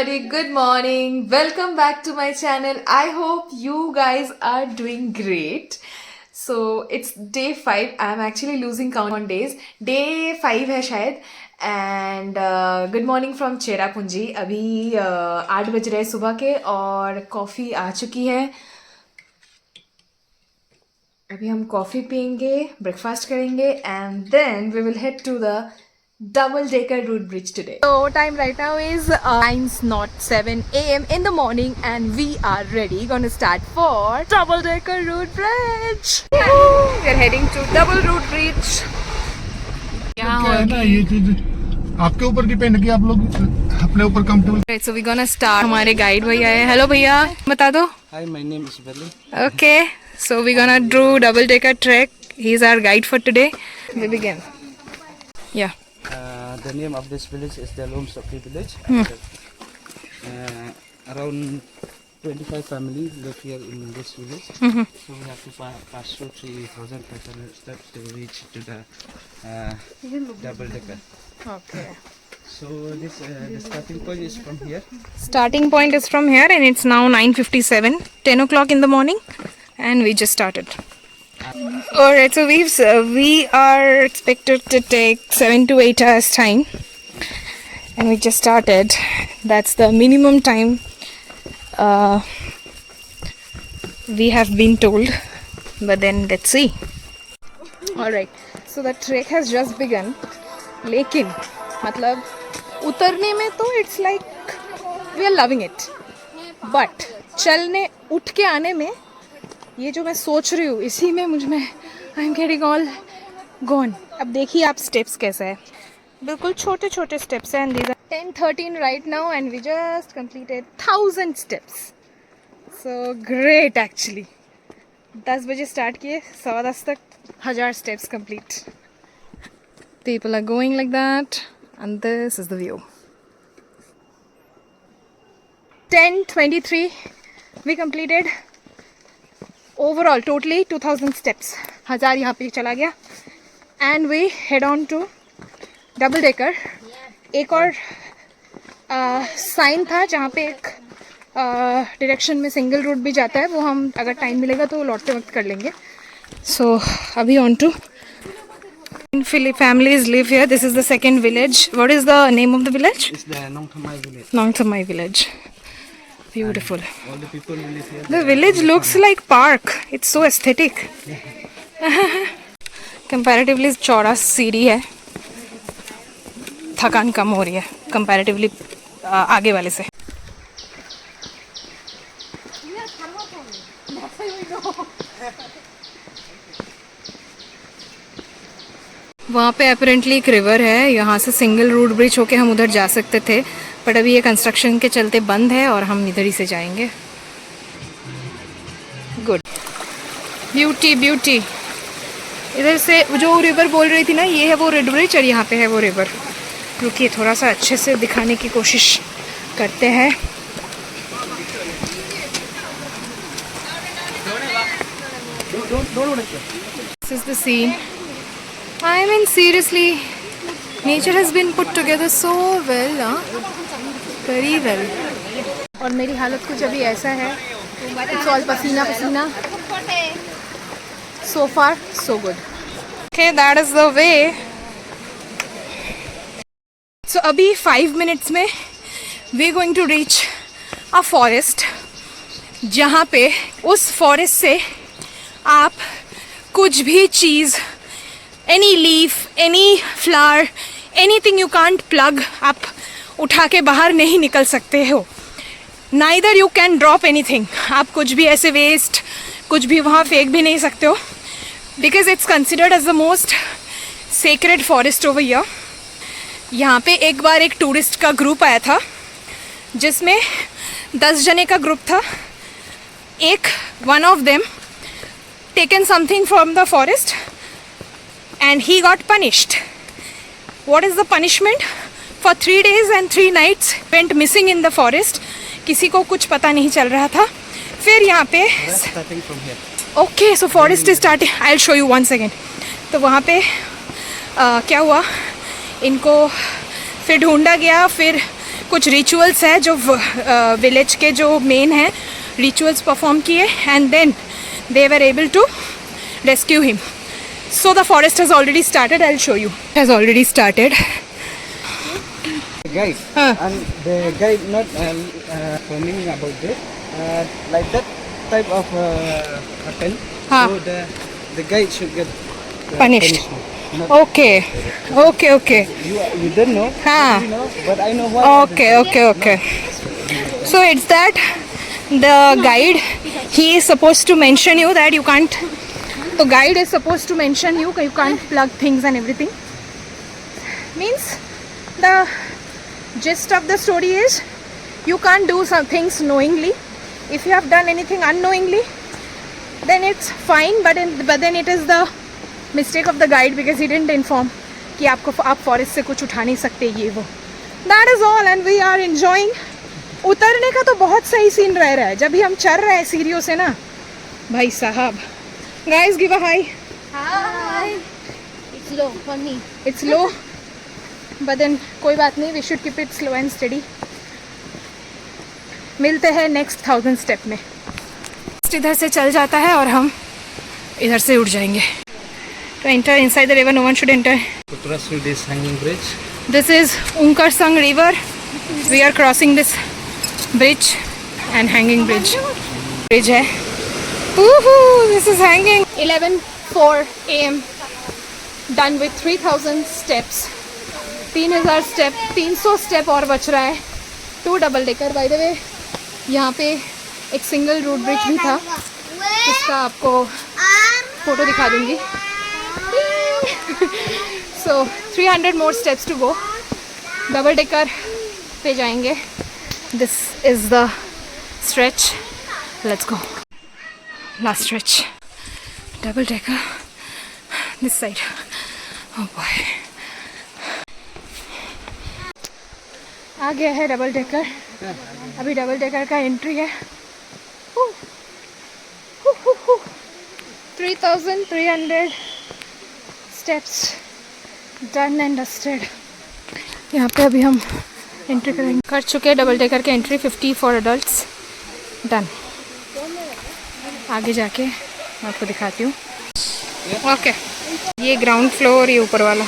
everybody, good morning. Welcome back to my channel. I hope you guys are doing great. So it's day 5. I'm actually losing count on days. Day 5 है शायद. And good morning from Cherrapunji. अभी 8 बज रहे हैं सुबह के और coffee आ चुकी है. अभी हम कॉफ़ी पियेंगे, ब्रेकफास्ट करेंगे and then we will head to the double-decker route bridge today. So time right now is 9:07 a.m. in the morning and we are ready. Gonna start for double-decker route bridge. We're heading to double route bridge. क्या है ना ये चीज आपके ऊपर depend कि आप लोग अपने ऊपर comfortable. Right, so we're gonna start. हमारे गाइड भैया है. हेलो भैया, बता दो. Hi, my name is Belly. Okay, so we're gonna do double-decker trek. He's our guide for today. We begin. Yeah. The name of this village is the Lomsokri village. Around 25 families live here in this village. So we have to pass through 3,500 steps to reach to the double decker. Okay. So this the starting point is from here. Starting point is from here and it's now 9:57, 10 o'clock in the morning and we just started. Alright, so we are expected to take 7 to 8 hours time and we just started. That's the minimum time we have been told, but then let's see. Alright, so the trek has just begun. लेकिन मतलब उतरने में तो it's like we are loving it, but चलने उठ के आने में ये जो मैं सोच रही हूँ इसी में मुझ में I am getting all gone. अब देखिए आप स्टेप्स कैसा है, बिल्कुल छोटे छोटे स्टेप्स हैं. And these are 10:13 right now and we just completed 1000 steps. So great actually. 10 बजे स्टार्ट किए, 10:15 तक 1000 steps complete. People are going like that and this is the view. 10:23 we completed. Overall totally 2000 steps. 1000 यहाँ पे चला गया and we head on to double decker. एक और sign था जहाँ पे एक डायरेक्शन में सिंगल रूट भी जाता है, वो हम अगर टाइम मिलेगा तो लौटते वक्त कर लेंगे. सो अभी on to families live here. This is the second village. What is the name of the village? It's the Nongthamai village. Nongthamai village. Beautiful. All the people who live here. The village looks like park. It's so aesthetic. Comparatively चौड़ा सीढ़ी है. थकान कम हो रही है comparatively आगे वाले से. वहाँ पे अपेरेंटली एक रिवर है, यहाँ से सिंगल रूट ब्रिज होके हम उधर जा सकते थे, बट अभी ये कंस्ट्रक्शन के चलते बंद है और हम इधर ही से जाएंगे. गुड. Beauty beauty. इधर से जो रिवर बोल रही थी ना, ये है वो रेड ब्रिज और यहाँ पे है वो रिवर. रुकिए थोड़ा सा अच्छे से दिखाने की कोशिश करते हैं. This is the scene. I mean seriously, nature has been put together so well, very well. और मेरी हालत कुछ अभी ऐसा है, it's all पसीना पसीना. So far so good. Okay, that is the way. So अभी 5 minutes में we are going to reach a forest, जहाँ पे उस forest से आप कुछ भी चीज़, any leaf, any flower, anything you can't plug, आप उठा के बाहर नहीं निकल सकते हो. Neither you can drop anything. आप कुछ भी ऐसे वेस्ट कुछ भी वहाँ फेंक भी नहीं सकते हो, because it's considered as the most sacred forest over here. यहाँ पे एक बार एक टूरिस्ट का ग्रुप आया था जिसमें 10 जने का ग्रुप था. एक one of them taken something from the forest and he got punished. What is the punishment? For 3 days and 3 nights went missing in the forest. किसी को कुछ पता नहीं चल रहा था. फिर यहाँ पे okay, so forest is starting. I'll show you 1 second. तो वहाँ पे क्या हुआ, इनको फिर ढूंढा गया, फिर कुछ रिचुअल्स है जो विलेज के जो मेन है रिचुअल्स परफॉर्म किए and then they were able to rescue him. So the forest has already started. I'll show you. It has already started. Guide and the guide not filming about this like that type of happen. So the guide should get Punished. punishment. Not Okay. Okay. you don't know. You know, but I know why. Okay. So it's that the guide, he is supposed to mention you that you can't. The guide is supposed to mention you can't plug things and everything. Means the gist of the story is you can't do some things knowingly. If you have done anything unknowingly, then it's fine. But then it is the mistake of the guide because he didn't inform कि आप forest से कुछ उठा नहीं सकते ये वो. That is all and we are enjoying. उतरने का तो बहुत सही सीन रह रहा है जब भी हम चढ़ रहे हैं सीढ़ियों से ना भाई साहब. Guys, give a hi. Hi. It's low for me. It's low, but then कोई बात नहीं. We should keep it slow and steady. मिलते हैं next 1000 step में. इधर से चल जाता है और हम इधर से उठ जाएंगे. To enter inside the river, no one should enter. To cross through this hanging bridge. This is Unkarsang River. We are crossing this bridge and hanging bridge. Bridge है. Woohoo! This is hanging. 11:04 a.m. Done with 3000 steps. 3000 step, 300 step और बच रहा है. 2 double decker. By the way, यहाँ पे एक single root bridge भी था जिसका आपको फोटो दिखा दूंगी. So 300 more steps to go. Double decker पे जाएंगे. This is the stretch. Let's go. Last stretch. Double decker. This side. Oh boy. आ गया है डबल डेकर. अभी डबल डेकर का एंट्री है. 3300 steps done and dusted. यहाँ पे अभी हम एंट्री करेंगे. कर चुके हैं डबल डेकर के एंट्री. 50 for adults. Done. आगे जाके मैं आपको दिखाती हूँ. ओके. ये ग्राउंड फ्लोर, ये ऊपर वाला.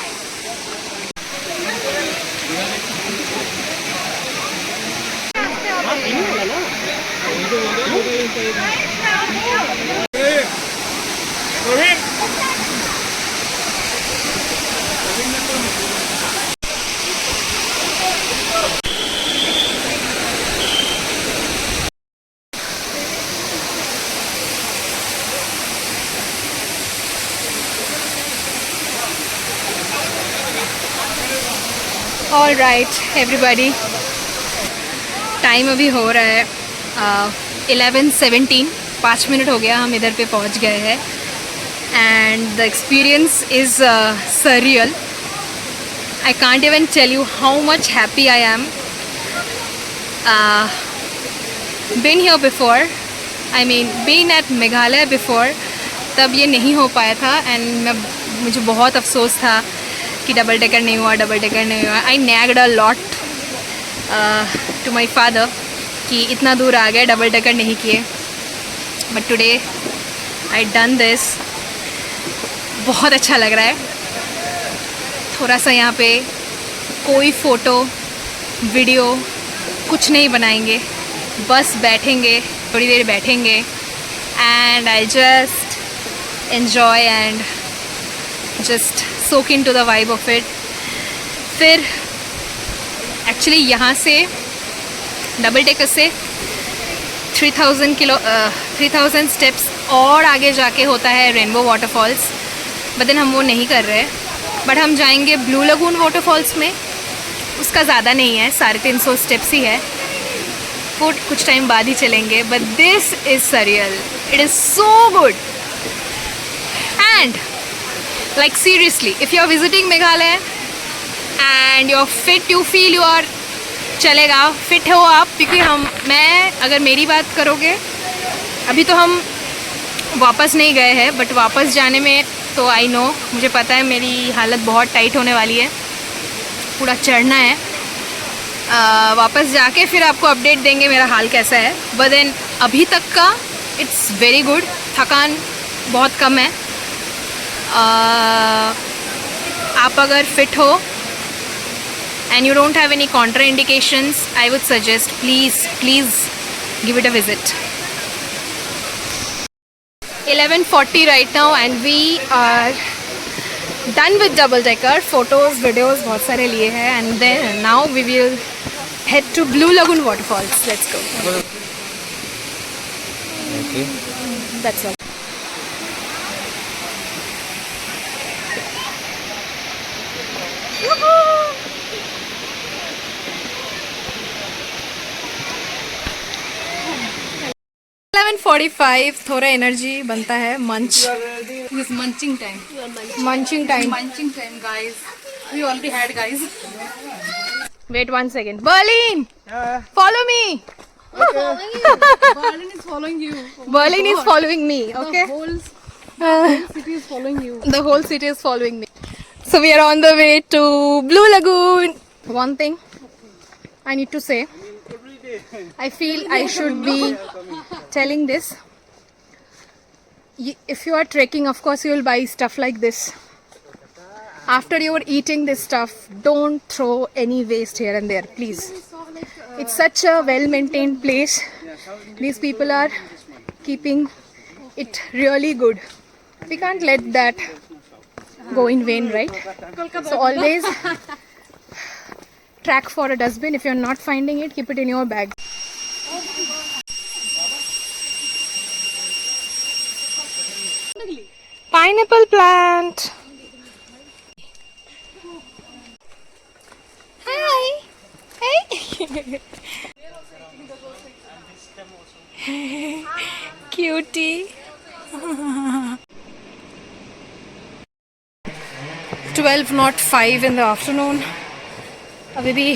All right everybody. टाइम अभी हो रहा है 11:17. 5 मिनट हो गया हम इधर पे पहुंच गए हैं. And the experience is surreal. I can't even tell you how much happy I am. Been here before. I mean, been at Meghalaya before. तब ये नहीं हो पाया था एंड मुझे बहुत अफसोस था कि डबल डेकर नहीं हुआ. I nagged a lot to my father कि इतना दूर आ गए, डबल डेकर नहीं किए. But today I done this. बहुत अच्छा लग रहा है. थोड़ा सा यहाँ पे कोई फ़ोटो वीडियो कुछ नहीं बनाएंगे, बस बैठेंगे, थोड़ी देर बैठेंगे and I just enjoy and just soak into the vibe of it. फिर एक्चुअली यहाँ से डबल डेकर से 3000 स्टेप्स और आगे जाके होता है रेनबो वाटरफॉल्स. बट देन हम वो नहीं कर रहे. बट हम जाएंगे ब्लू लगून वाटरफॉल्स में. उसका ज़्यादा नहीं है, 350 स्टेप्स ही है. वो कुछ टाइम बाद ही चलेंगे. But this is surreal. It is so good. And like seriously, if you are visiting Meghalaya and you are fit, you feel you are चलेगा, फिट हो आप. क्योंकि अगर मेरी बात करोगे, अभी तो हम वापस नहीं गए हैं बट वापस जाने में तो आई नो, मुझे पता है मेरी हालत बहुत टाइट होने वाली है. पूरा चढ़ना है वापस जाके फिर आपको अपडेट देंगे मेरा हाल कैसा है। बट देन अभी तक का इट्स वेरी गुड, थकान बहुत कम है। आप अगर फिट हो and you don't have any contraindications, I would suggest please give it a visit. 11:40 right now and we are done with double decker. Photos, videos बहुत सारे लिए हैं and then now we will head to Blue Lagoon waterfalls. Let's go. Okay. That's all. Woohoo! 11:45 थोड़ा energy बनता है मंच This munching time. Munching time Munching time, guys. We already had, guys. Wait 1 second Berlin follow me Berlin is following you. Berlin is following me okay Whole city is following you. the whole city is following me. So we are on the way to Blue Lagoon. One thing I need to say, I feel I should be telling this. If you are trekking, of course you will buy stuff like this. After you are eating this stuff, don't throw any waste here and there, please. It's such a well maintained place. These people are keeping it really good. We can't let that go in vain, right? So always track for a dustbin. If you're not finding it, keep it in your bag. Pineapple plant. Hi. Hey. Cutie. 12:05 in the afternoon. अभी भी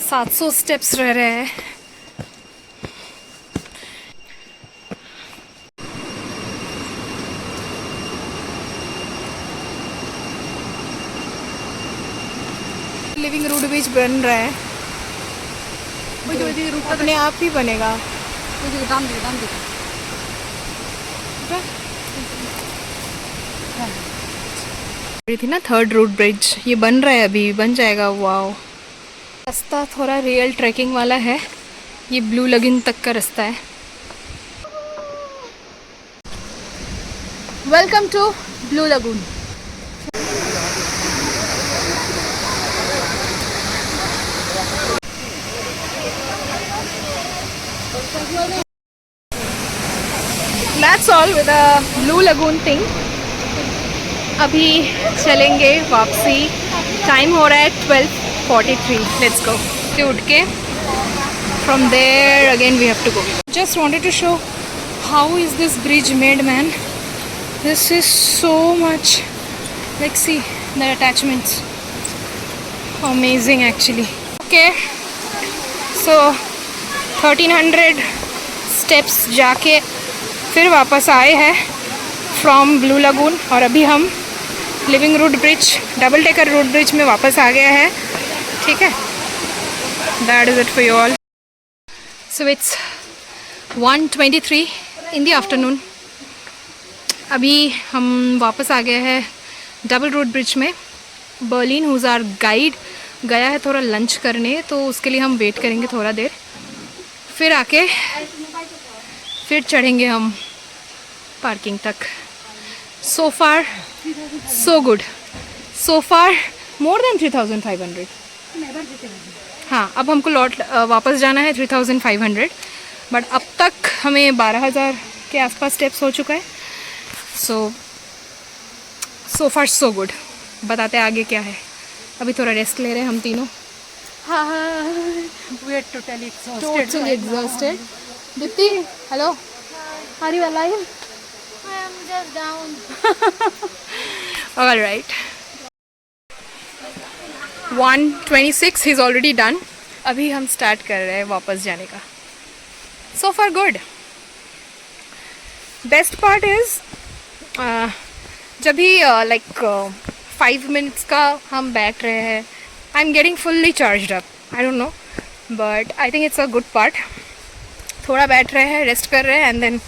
700 steps रह रहे हैं. Living root बीच बन रहा है. अपने आप ही बनेगा. Down there. रही थी ना थर्ड रूट ब्रिज, ये बन रहा है, अभी बन जाएगा. वाओ, रास्ता थोड़ा रियल ट्रैकिंग वाला है. ये ब्लू लगून तक का रास्ता है. Welcome to Blue Lagoon. That's all with the Blue Lagoon thing. अभी चलेंगे वापसी. टाइम हो रहा है 12:43. Let's go. उठ के from there again we have to go. Just wanted to show how is this bridge made, man. This is so much, like, see the attachments, amazing actually. Okay, so 1300 steps जाके फिर वापस आए हैं from blue lagoon. और अभी हम living root bridge, double decker root bridge में वापस आ गया है. ठीक है, that is it for you all. So it's 1:23 in the afternoon. अभी हम वापस आ गए हैं डबल रूट ब्रिज में. बर्लिन हुज आवर गाइड गया है थोड़ा लंच करने, तो उसके लिए हम वेट करेंगे थोड़ा देर. फिर आके फिर चढ़ेंगे हम पार्किंग तक. सो फार सो गुड. सो फार मोर देन 3500. हाँ, अब हमको वापस जाना है 3500. बट अब तक हमें 12000 के आसपास स्टेप्स हो चुका है. सो फार सो गुड. बताते हैं आगे क्या है. अभी थोड़ा रेस्ट ले रहे हैं हम तीनों. We are totally exhausted. Dipti, hello. Are you alive? I am just down. All right. 1:26 he's already done. अभी हम स्टार्ट कर रहे हैं वापस जाने का. So far good. Best part is जब भी like 5 minutes का हम बैठ रहे हैं, I'm getting fully charged up. I don't know, but I think it's a good part. थोड़ा बैठ रहे हैं, रेस्ट कर रहे हैं, and then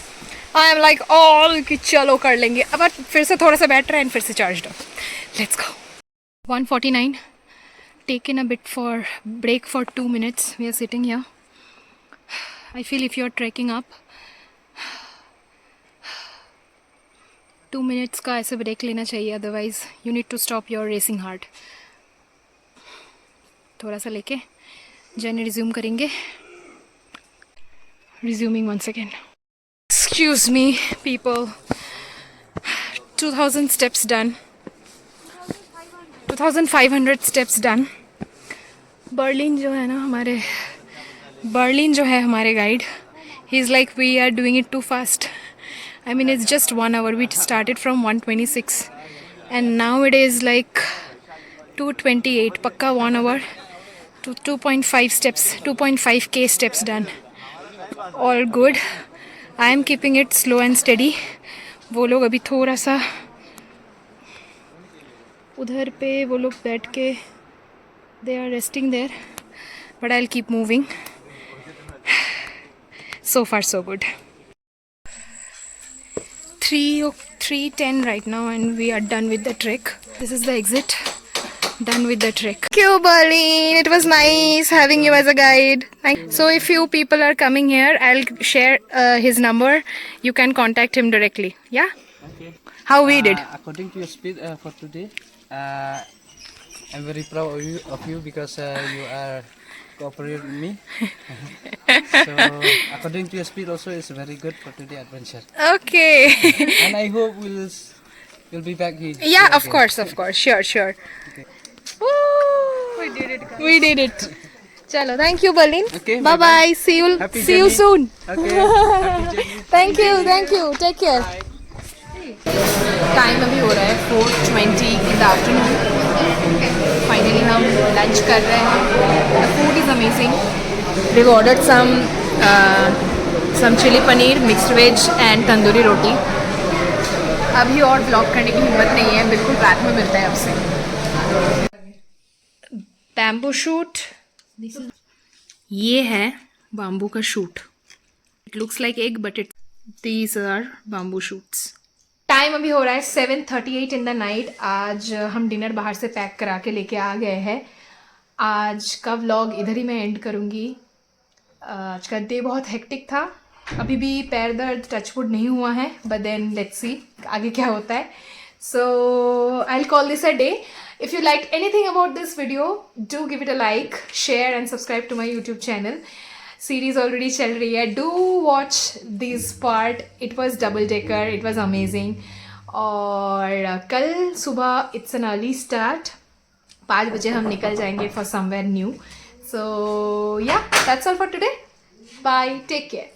I am like all कि चलो कर लेंगे. अब फिर से थोड़ा सा बैठ रहे हैं एंड फिर से charge up. Let's go. 1:49. Taken a bit for break for 2 minutes. We are sitting here. I feel if you are trekking up, 2 minutes का ऐसे ब्रेक लेना चाहिए, otherwise you need to stop your racing heart. थोड़ा सा लेके journey resume करेंगे. Resuming once again. Excuse me, people. 2000 steps done. 2500 steps done. Berlin जो है हमारे guide, he is like we are doing it too fast. I mean, it's just 1 hour. We started from 1:26 and now it is like 2:28. Pakka 1 hour to 2.5 steps, 2.5k steps done. All good. I am keeping it slow and steady. वो लोग अभी थोड़ा सा उधर पे वो लोग बैठ के they are resting there, but I'll keep moving. So far so good. 3:10 right now and we are done with the trek. This is the exit. Done with the trek. Thank you, Berlin. It was nice having you as a guide. So if you people are coming here, I'll share his number. You can contact him directly. Yeah? Okay. How we did. According to your speed for today, I'm very proud of you because you are cooperating with me. So according to your speed also is very good for today adventure. Okay. And I hope we'll be back here. Yeah, of course. Sure. Okay. Woo! We did it, guys. We did it. Chalo, thank you, Berlin. Okay, Bye bye. bye-bye. See you Happy soon. Okay. Happy journey. Thank you. Take care. Time अभी हो रहा है 4:20 in the afternoon. Finally हम lunch कर रहे हैं. The food is amazing. We've ordered some chili paneer, mixed veg and tandoori रोटी. अभी और ब्लॉग करने की हिम्मत नहीं है, बिल्कुल रात में मिलता है आपसे. Bamboo shoot. ये है बाम्बू का shoot. It looks like egg but it these are bamboo shoots. Time अभी हो रहा है 7:38 इन द नाइट. आज हम डिनर बाहर से पैक करा के लेके आ गए हैं. आज का व्लॉग इधर ही मैं एंड करूँगी. आज का डे बहुत हेक्टिक था. अभी भी पैर दर्द टचवुड नहीं हुआ है, बट देन लेट्स सी आगे क्या होता है. So I will call this a day. If you liked anything about this video, do give it a like, share and subscribe to my YouTube channel. Series already चल रही है. Do watch this part. It was double decker. It was amazing. और कल सुबह it's an early start. 5 बजे हम निकल जाएंगे for somewhere new. So yeah, that's all for today. Bye. Take care.